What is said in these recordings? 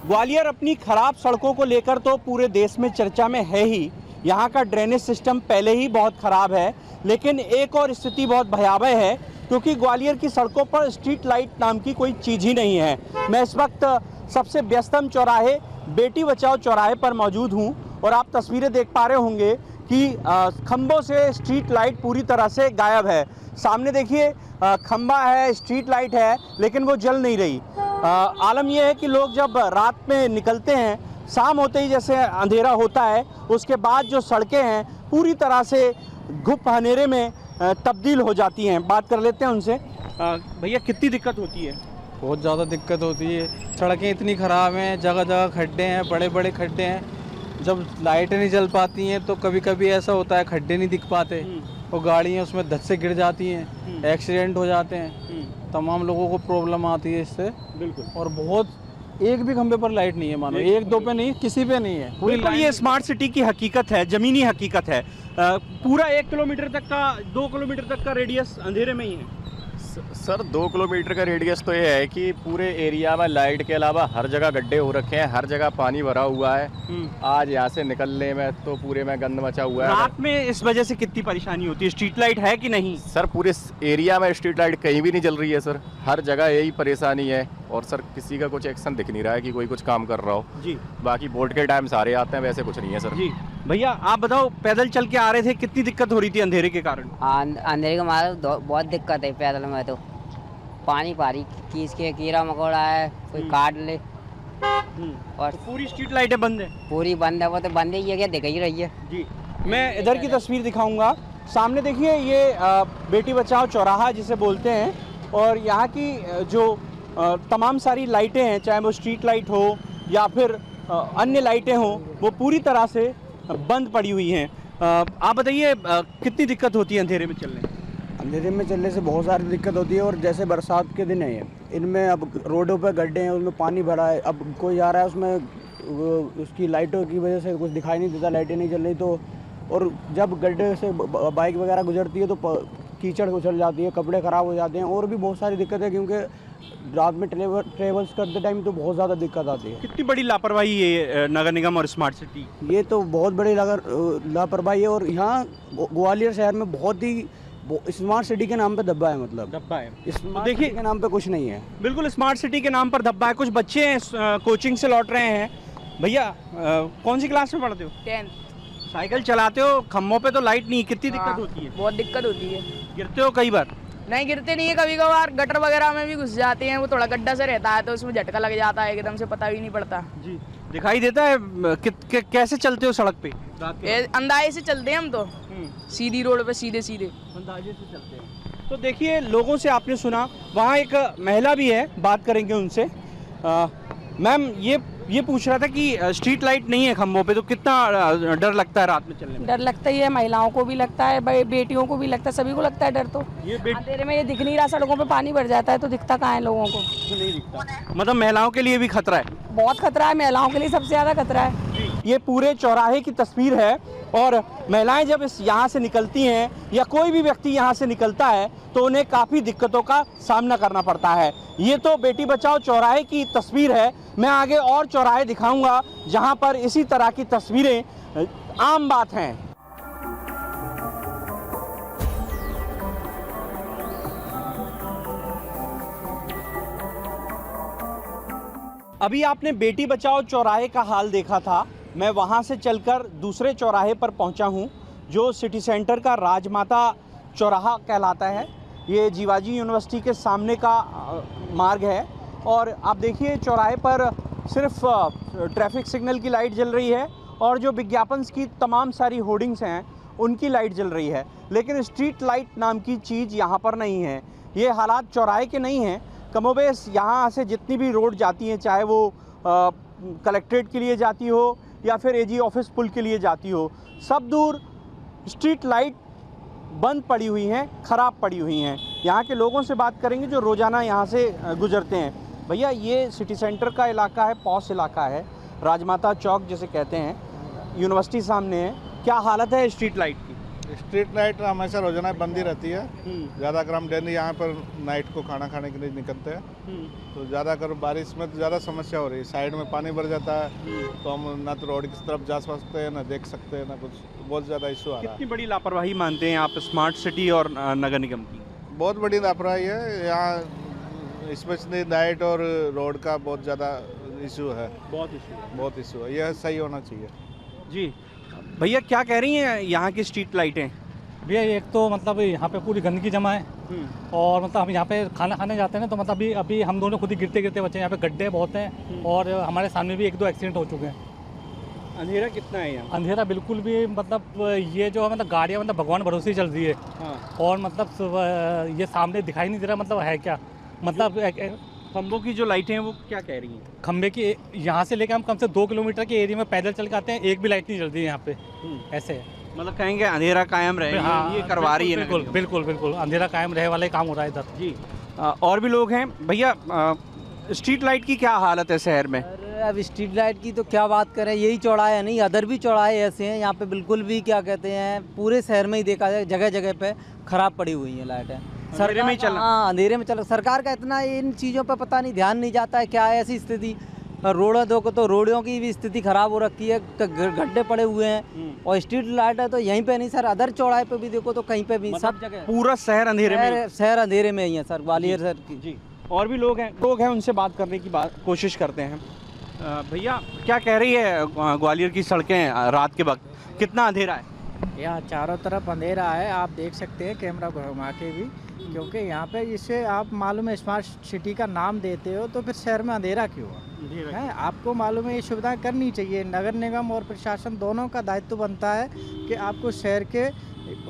ग्वालियर अपनी खराब सड़कों को लेकर तो पूरे देश में चर्चा में है ही। यहाँ का ड्रेनेज सिस्टम पहले ही बहुत ख़राब है, लेकिन एक और स्थिति बहुत भयावह है क्योंकि ग्वालियर की सड़कों पर स्ट्रीट लाइट नाम की कोई चीज़ ही नहीं है। मैं इस वक्त सबसे व्यस्तम चौराहे बेटी बचाओ चौराहे पर मौजूद हूँ और आप तस्वीरें देख पा रहे होंगे कि खंभों से स्ट्रीट लाइट पूरी तरह से गायब है। सामने देखिए खंभा है, स्ट्रीट लाइट है, लेकिन वो जल नहीं रही। आलम यह है कि लोग जब रात में निकलते हैं, शाम होते ही जैसे अंधेरा होता है, उसके बाद जो सड़कें हैं पूरी तरह से घुप अंधेरे में तब्दील हो जाती हैं। बात कर लेते हैं उनसे। भैया कितनी दिक्कत होती है? बहुत ज़्यादा दिक्कत होती है। सड़कें इतनी ख़राब हैं, जगह जगह खड्डे हैं, बड़े बड़े खड्डे हैं। जब लाइटें नहीं जल पाती हैं तो कभी कभी ऐसा होता है खड्डे नहीं दिख पाते और गाड़ियाँ उसमें धस से गिर जाती हैं, एक्सीडेंट हो जाते हैं। तमाम लोगों को प्रॉब्लम आती है इससे। बिल्कुल। और बहुत एक भी खंभे पर लाइट नहीं है, मानो एक दो पे नहीं, किसी पे नहीं है। पूरी ये स्मार्ट सिटी की हकीकत है, ज़मीनी हकीकत है। पूरा 1 किलोमीटर तक का 2 किलोमीटर तक का रेडियस अंधेरे में ही है। सर 2 किलोमीटर का रेडियस तो ये है कि पूरे एरिया में लाइट के अलावा हर जगह गड्ढे हो रखे हैं, हर जगह पानी भरा हुआ है। आज यहाँ से निकलने में तो पूरे में गंद मचा हुआ है। रात में इस वजह से कितनी परेशानी होती है? स्ट्रीट लाइट है कि नहीं? सर पूरे एरिया में स्ट्रीट लाइट कहीं भी नहीं जल रही है सर, हर जगह यही परेशानी है। और सर किसी का कुछ एक्शन दिख नहीं रहा है कि कोई कुछ काम कर रहा हो जी। बाकी वोट के टाइम सारे आते हैं, वैसे कुछ नहीं है सर जी। भैया आप बताओ, पैदल चल के आ रहे थे, कितनी दिक्कत हो रही थी अंधेरे के कारण? अंधेरे के मारे बहुत दिक्कत है पैदल में। तो पानी कीच के कीड़ा मकोड़ा है, कोई काट ले। और तो पूरी स्ट्रीट लाइटें बंद है? पूरी बंद है। वो तो बंद ही है, क्या दिख ही रही है जी। मैं इधर की तस्वीर दिखाऊंगा। सामने देखिए ये बेटी बचाओ चौराहा जिसे बोलते हैं, और यहाँ की जो तमाम सारी लाइटें हैं, चाहे वो स्ट्रीट लाइट हो या फिर अन्य लाइटें हों, वो पूरी तरह से बंद पड़ी हुई हैं। आप बताइए कितनी दिक्कत होती है अंधेरे में चलने? अंधेरे में चलने से बहुत सारी दिक्कत होती है। और जैसे बरसात के दिन है, इनमें अब रोडों पर गड्ढे हैं, उसमें पानी भरा है। अब कोई आ रहा है उसमें उसकी लाइटों की वजह से कुछ दिखाई नहीं देता, लाइटें नहीं चल रही तो। और जब गड्ढे से बाइक वगैरह गुजरती है तो कीचड़ उछल जाती है, कपड़े ख़राब हो जाते हैं और भी बहुत सारी दिक्कत है, क्योंकि रात में ट्रेवल्स करते टाइम तो बहुत ज़्यादा दिक्कत आती है। कितनी बड़ी लापरवाही है नगर निगम और स्मार्ट सिटी? ये तो बहुत बड़ी लापरवाही है। और यहाँ ग्वालियर शहर में बहुत ही स्मार्ट सिटी के नाम पे धब्बा है, मतलब धब्बा है। स्मार्ट सिटी के नाम पे कुछ नहीं है। बिल्कुल स्मार्ट सिटी के नाम पर धब्बा है। कुछ बच्चे हैं कोचिंग से लौट रहे हैं। भैया कौन सी क्लास में पढ़ते हो? 10th। साइकिल चलाते हो, खम्भों पे तो लाइट नहीं, कितनी दिक्कत होती है? बहुत दिक्कत होती है। गिरते हो कई बार? नहीं गिरते नहीं है, कभी कभार गटर वगैरह में भी घुस जाते हैं। वो थोड़ा गड्ढा से रहता है तो उसमें झटका लग जाता है, एकदम से पता भी नहीं पड़ता जी। दिखाई देता है कैसे चलते हो सड़क पे? अंदाजे से चलते हैं हम तो, सीधी रोड पे सीधे अंदाजे से चलते हैं। तो देखिए लोगों से आपने सुना, वहाँ एक महिला भी है, बात करेंगे उनसे। मैम ये पूछ रहा था कि स्ट्रीट लाइट नहीं है खंभों पे, तो कितना डर लगता है रात में चलने में? डर लगता ही है, महिलाओं को भी लगता है, बेटियों को भी लगता है, सभी को लगता है डर। तो ये अंधेरे में ये दिख नहीं रहा, सड़कों पे पानी भर जाता है तो दिखता कहाँ है लोगों को? तो नहीं दिखता। मतलब महिलाओं के लिए भी खतरा है? बहुत खतरा है, महिलाओं के लिए सबसे ज़्यादा खतरा है। ये पूरे चौराहे की तस्वीर है, और महिलाएं जब यहाँ से निकलती हैं या कोई भी व्यक्ति यहाँ से निकलता है तो उन्हें काफ़ी दिक्कतों का सामना करना पड़ता है। ये तो बेटी बचाओ चौराहे की तस्वीर है। मैं आगे और चौराहे दिखाऊंगा जहाँ पर इसी तरह की तस्वीरें आम बात हैं। अभी आपने बेटी बचाओ चौराहे का हाल देखा था। मैं वहाँ से चलकर दूसरे चौराहे पर पहुँचा हूँ जो सिटी सेंटर का राजमाता चौराहा कहलाता है। ये जीवाजी यूनिवर्सिटी के सामने का मार्ग है, और आप देखिए चौराहे पर सिर्फ ट्रैफिक सिग्नल की लाइट जल रही है और जो विज्ञापन की तमाम सारी होर्डिंग्स हैं उनकी लाइट जल रही है, लेकिन स्ट्रीट लाइट नाम की चीज़ यहाँ पर नहीं है। ये हालात चौराहे के नहीं हैं। कमोबेश यहाँ से जितनी भी रोड जाती हैं, चाहे वो कलेक्ट्रेट के लिए जाती हो या फिर एजी ऑफिस पुल के लिए जाती हो, सब दूर स्ट्रीट लाइट बंद पड़ी हुई हैं, ख़राब पड़ी हुई हैं। यहाँ के लोगों से बात करेंगे जो रोज़ाना यहाँ से गुजरते हैं। भैया ये सिटी सेंटर का इलाका है, पॉश इलाका है, राजमाता चौक जिसे कहते हैं, यूनिवर्सिटी सामने है। क्या हालत है स्ट्रीट लाइट की? स्ट्रीट लाइट हमेशा रोजाना बंद ही रहती है। ज़्यादा कर हम डेली यहाँ पर नाइट को खाना खाने के लिए निकलते हैं, तो ज़्यादा कर बारिश में तो ज़्यादा समस्या हो रही है। साइड में पानी भर जाता है तो हम ना तो रोड की तरफ जा सकते हैं, ना देख सकते हैं, ना कुछ। बहुत ज़्यादा इशू आ रहा है। कितनी बड़ी लापरवाही मानते हैं आप स्मार्ट सिटी और नगर निगम की? बहुत बड़ी लापरवाही है यहाँ, स्पेशली नाइट और रोड का बहुत ज़्यादा इशू है। बहुत इशू है, यह सही होना चाहिए। जी भैया, क्या कह रही हैं यहाँ की स्ट्रीट लाइटें? भैया एक तो मतलब यहाँ पे पूरी गंदगी जमा है, और मतलब हम यहाँ पे खाना खाने जाते हैं ना, तो मतलब अभी हम दोनों खुद ही गिरते गिरते बचे। यहाँ पे गड्ढे बहुत हैं, और हमारे सामने भी 1-2 एक्सीडेंट हो चुके हैं। अंधेरा कितना है यहाँ? अंधेरा बिल्कुल भी, मतलब ये जो है मतलब गाड़ियाँ मतलब भगवान भरोसे ही चल रही है। हाँ। और मतलब ये सामने दिखाई नहीं दे रहा, मतलब है क्या, मतलब खंभों की जो लाइटें हैं वो क्या कह रही हैं? खंबे की यहाँ से लेकर हम कम से 2 किलोमीटर के एरिया में पैदल चल के आते हैं, एक भी लाइट नहीं जल रही है यहाँ पे। ऐसे है, मतलब कहेंगे अंधेरा कायम रहे। हाँ, ये करवा रही है नगर बिल्कुल निगम। बिल्कुल बिल्कुल अंधेरा कायम रहे वाला ही काम हो रहा है इधर। जी और भी लोग हैं। भैया, स्ट्रीट लाइट की क्या हालत है शहर में? अरे अब स्ट्रीट लाइट की तो क्या बात करें, यही चौड़ाए है, नहीं अदर भी चौड़ाए ऐसे हैं यहाँ पे बिल्कुल भी, क्या कहते हैं, पूरे शहर में ही देखा जाए जगह जगह पे खराब पड़ी हुई हैं लाइटें। अंधेरे में ही चल रहा? हाँ, अंधेरे में चल। सरकार का इतना इन चीज़ों पे पता नहीं ध्यान नहीं जाता है, क्या है ऐसी स्थिति। रोडों देखो तो रोडों की भी स्थिति खराब हो रखी है, गड्ढे पड़े हुए हैं। और स्ट्रीट लाइट है तो यहीं पे नहीं सर, अदर चौड़ाए पे भी देखो तो कहीं पे भी, सब जगह पूरा शहर अंधेरे में? शहर अंधेरे में ही है सर, ग्वालियर शहर की। जी और भी लोग हैं उनसे बात करने की कोशिश करते हैं। भैया, क्या कह रही है ग्वालियर की सड़कें रात के वक्त, कितना अंधेरा है? यहाँ चारों तरफ अंधेरा है, आप देख सकते हैं कैमरा घुमा के भी, क्योंकि यहाँ पे इससे आप मालूम है स्मार्ट सिटी का नाम देते हो तो फिर शहर में अंधेरा क्यों है? आपको मालूम है ये सुविधाएं करनी चाहिए। नगर निगम और प्रशासन दोनों का दायित्व बनता है कि आपको शहर के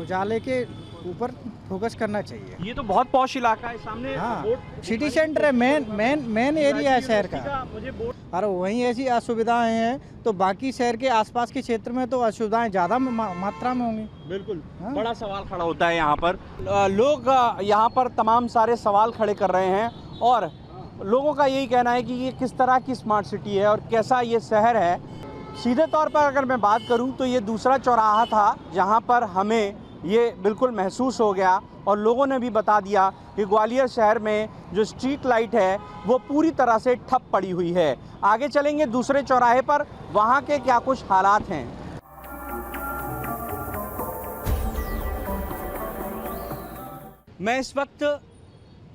उजाले के ऊपर फोकस करना चाहिए। ये तो बहुत पॉश इलाका है, सामने हाँ, सिटी सेंटर है, मेन एरिया है शहर का। और वहीं ऐसी असुविधाएं हैं तो बाकी शहर के आसपास के क्षेत्र में तो असुविधाएं ज़्यादा मात्रा में होंगी। बिल्कुल। हाँ? बड़ा सवाल खड़ा होता है यहाँ पर। लोग यहाँ पर तमाम सारे सवाल खड़े कर रहे हैं, और लोगों का यही कहना है कि ये किस तरह की स्मार्ट सिटी है और कैसा ये शहर है। सीधे तौर पर अगर मैं बात करूं तो ये दूसरा चौराहा था जहां पर हमें ये बिल्कुल महसूस हो गया, और लोगों ने भी बता दिया कि ग्वालियर शहर में जो स्ट्रीट लाइट है वो पूरी तरह से ठप पड़ी हुई है। आगे चलेंगे दूसरे चौराहे पर, वहाँ के क्या कुछ हालात हैं। मैं इस वक्त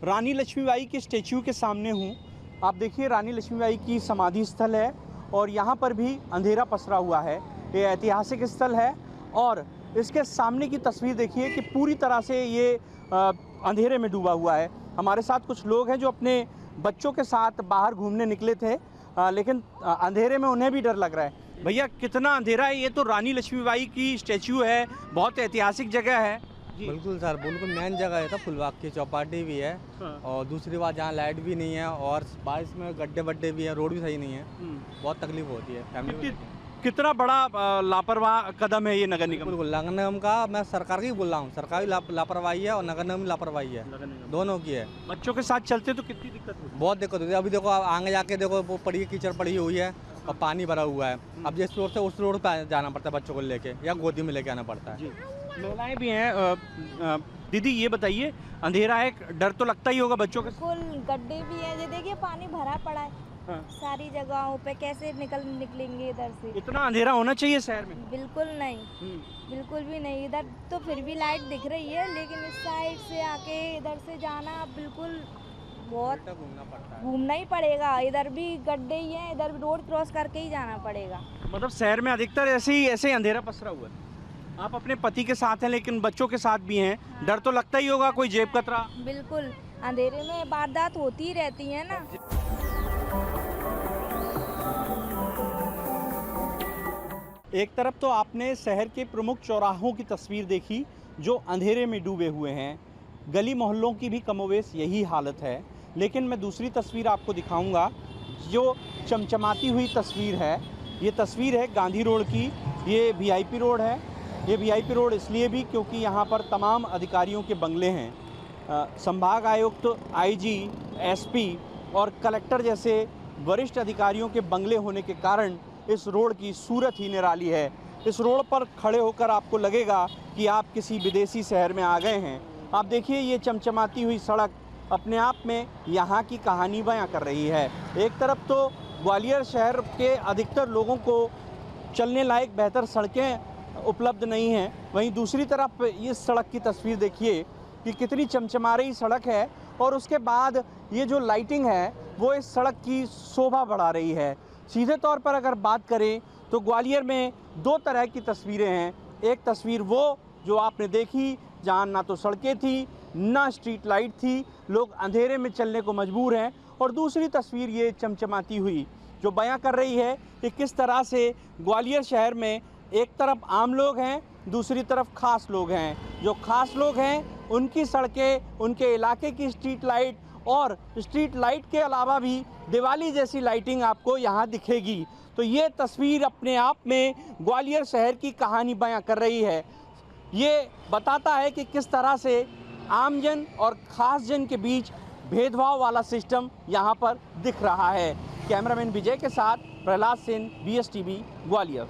रानी लक्ष्मीबाई के स्टैच्यू के सामने हूँ। आप देखिए, रानी लक्ष्मीबाई की समाधि स्थल है और यहाँ पर भी अंधेरा पसरा हुआ है। ये ऐतिहासिक स्थल है, और इसके सामने की तस्वीर देखिए कि पूरी तरह से ये अंधेरे में डूबा हुआ है। हमारे साथ कुछ लोग हैं जो अपने बच्चों के साथ बाहर घूमने निकले थे, लेकिन अंधेरे में उन्हें भी डर लग रहा है। भैया, कितना अंधेरा है? ये तो रानी लक्ष्मीबाई की स्टैच्यू है, बहुत ऐतिहासिक जगह है। बिल्कुल सर, बिल्कुल मेन जगह है। तो फुलबाग की चौपाटी भी है, और दूसरी बात जहाँ लाइट भी नहीं है, और बारिश में गड्ढे बड्ढे भी है, रोड भी सही नहीं है, बहुत तकलीफ होती है फैमिली। कितना बड़ा लापरवाह कदम है ये नगर निगम? बिल्कुल, नगर निगम का, मैं सरकार की बोल रहा हूँ, सरकार की लापरवाही है और नगर निगम की लापरवाही है, दोनों की है। बच्चों के साथ चलते तो कितनी दिक्कत होती है? बहुत दिक्कत होती है। अभी देखो आगे जाके देखो वो पड़ी कीचड़ पड़ी हुई है और पानी भरा हुआ है। अब जिस रोड से उस रोड पर जाना पड़ता है बच्चों को लेके, या गोदी में लेके आना पड़ता है। महिलाएं भी हैं। दीदी, ये बताइए, अंधेरा है, डर तो लगता ही होगा बच्चों के? बिल्कुल, गड्ढे भी हैं, ये देखिए पानी भरा पड़ा है। हाँ। सारी जगहों पे कैसे निकलेंगे इधर से? इतना अंधेरा होना चाहिए शहर में? बिल्कुल नहीं, बिल्कुल भी नहीं। इधर तो फिर भी लाइट दिख रही है, लेकिन इस साइड से आके इधर से जाना बिल्कुल बहुत घूमना ही पड़ेगा। इधर भी गड्ढे ही हैं, इधर भी रोड क्रॉस करके ही जाना पड़ेगा। मतलब शहर में अधिकतर ऐसे ही अंधेरा पसरा हुआ है। आप अपने पति के साथ हैं, लेकिन बच्चों के साथ भी हैं। हाँ। डर तो लगता ही होगा, कोई जेब कतरा? बिल्कुल, अंधेरे में वारदात होती ही रहती है ना। एक तरफ तो आपने शहर के प्रमुख चौराहों की तस्वीर देखी जो अंधेरे में डूबे हुए हैं, गली मोहल्लों की भी कमोवेश यही हालत है। लेकिन मैं दूसरी तस्वीर आपको दिखाऊंगा जो चमचमाती हुई तस्वीर है। ये तस्वीर है गांधी रोड की। ये वीआईपी रोड है। ये वीआईपी रोड इसलिए भी क्योंकि यहाँ पर तमाम अधिकारियों के बंगले हैं। संभाग आयुक्त, आईजी, एसपी और कलेक्टर जैसे वरिष्ठ अधिकारियों के बंगले होने के कारण इस रोड की सूरत ही निराली है। इस रोड पर खड़े होकर आपको लगेगा कि आप किसी विदेशी शहर में आ गए हैं। आप देखिए ये चमचमाती हुई सड़क अपने आप में यहाँ की कहानी बयां कर रही है। एक तरफ तो ग्वालियर शहर के अधिकतर लोगों को चलने लायक बेहतर सड़कें उपलब्ध नहीं हैं, वहीं दूसरी तरफ इस सड़क की तस्वीर देखिए कि कितनी चमचमा रही सड़क है और उसके बाद ये जो लाइटिंग है वो इस सड़क की शोभा बढ़ा रही है। सीधे तौर पर अगर बात करें तो ग्वालियर में दो तरह की तस्वीरें हैं। एक तस्वीर वो जो आपने देखी जहाँ ना तो सड़कें थी ना स्ट्रीट लाइट थी, लोग अंधेरे में चलने को मजबूर हैं, और दूसरी तस्वीर ये चमचमाती हुई जो बयां कर रही है कि किस तरह से ग्वालियर शहर में एक तरफ आम लोग हैं, दूसरी तरफ खास लोग हैं। जो खास लोग हैं उनकी सड़कें, उनके इलाके की स्ट्रीट लाइट और स्ट्रीट लाइट के अलावा भी दिवाली जैसी लाइटिंग आपको यहाँ दिखेगी। तो ये तस्वीर अपने आप में ग्वालियर शहर की कहानी बयां कर रही है। ये बताता है कि किस तरह से आमजन और खास जन के बीच भेदभाव वाला सिस्टम यहाँ पर दिख रहा है। कैमरामैन विजय के साथ प्रहलाद सेन, BSTV, ग्वालियर।